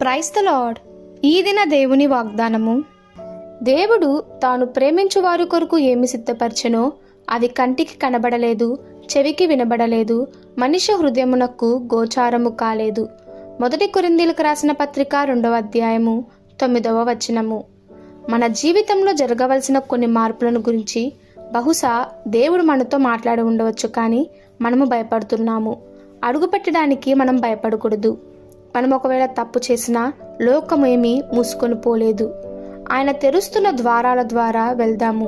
Praise the lord. ఈ దిన దేవుని వాగ్దానము. దేవుడు తాను ప్రేమించు వారి కొరకు ఏమి సిద్ధపరచెనో అది కంటికి కనబడలేదు, చెవికి వినబడలేదు, మనిషి హృదయమునకు గోచారము కాలేదు. 1 కొరింథీయులకు రాసిన పత్రిక 2వ అధ్యాయము 9వ వచనము. మన జీవితంలో జరగవలసిన కొన్ని మార్పులను గురించి బహుశా దేవుడు మనతో మాట్లాడి ఉండవచ్చు, కానీ మనము భయపడుతున్నాము. అడుగుపెట్టడానికి మనం భయపడకూడదు. మనం ఒకవేళ తప్పు చేసినా లోకమేమీ మూసుకొని పోలేదు. ఆయన తెరుస్తున్న ద్వారాల ద్వారా వెళ్దాము.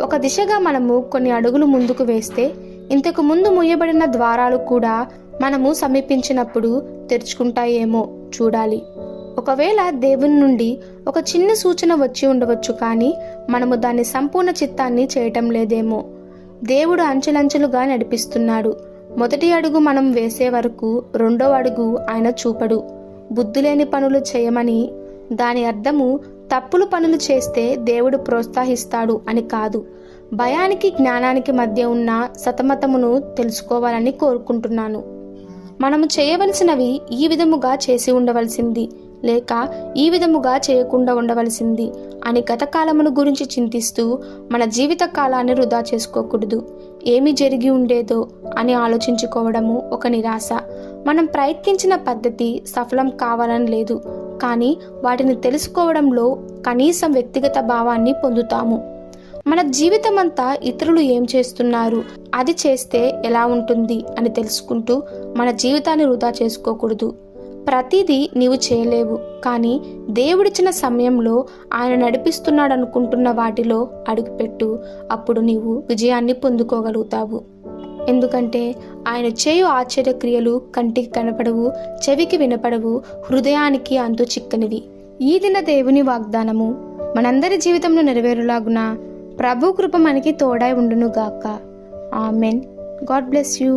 ఒక దిశగా మనము కొన్ని అడుగులు ముందుకు వేస్తే ఇంతకు ముందు మూయబడిన ద్వారాలు కూడా మనము సమీపించినప్పుడు తెరుచుకుంటాయేమో చూడాలి. ఒకవేళ దేవుని నుండి ఒక చిన్న సూచన వచ్చి ఉండవచ్చు, కానీ మనము దాని సంపూర్ణ చిత్తాన్ని చేయటం లేదేమో. దేవుడు అంచెలంచెలుగా నడిపిస్తున్నాడు. మొదటి అడుగు మనం వేసే వరకు రెండో అడుగు ఆయన చూపడు. బుద్ధిలేని పనులు చేయమని దాని అర్థము తప్పులు పనులు చేస్తే దేవుడు ప్రోత్సహిస్తాడు అని కాదు. భయానికి జ్ఞానానికి మధ్య ఉన్న సతమతమును తెలుసుకోవాలని కోరుకుంటున్నాను. మనము చేయవలసినవి ఈ విధముగా చేసి ఉండవలసింది, లేక ఈ విధముగా చేయకుండా ఉండవలసింది అని గతకాలమును గురించి చింతిస్తూ మన జీవిత కాలాన్ని వృధా చేసుకోకూడదు. ఏమి జరిగి ఉండేదో అని ఆలోచించుకోవడము ఒక నిరాశ. మనం ప్రయత్నించిన పద్ధతి సఫలం కావాలని లేదు, కానీ వాటిని తెలుసుకోవడంలో కనీసం వ్యక్తిగత భావాన్ని పొందుతాము. మన జీవితం అంతా ఇతరులు ఏం చేస్తున్నారు, అది చేస్తే ఎలా ఉంటుంది అని తెలుసుకుంటూ మన జీవితాన్ని వృధా చేసుకోకూడదు. ప్రతిదీ నీవు చేయలేవు, కానీ దేవుడిచ్చిన సమయంలో ఆయన నడిపిస్తున్నాడు అనుకుంటున్న వాటిలో అడుగుపెట్టు. అప్పుడు నీవు విజయాన్ని పొందుకోగలుగుతావు. ఎందుకంటే ఆయన చేయు ఆశ్చర్యక్రియలు కంటికి కనపడవు, చెవికి వినపడవు, హృదయానికి అంతు చిక్కనివి. ఈ దిన దేవుని వాగ్దానము మనందరి జీవితంలో నెరవేరులాగున ప్రభు కృప మనకి తోడై ఉండును గాక. ఆమెన్. God bless you.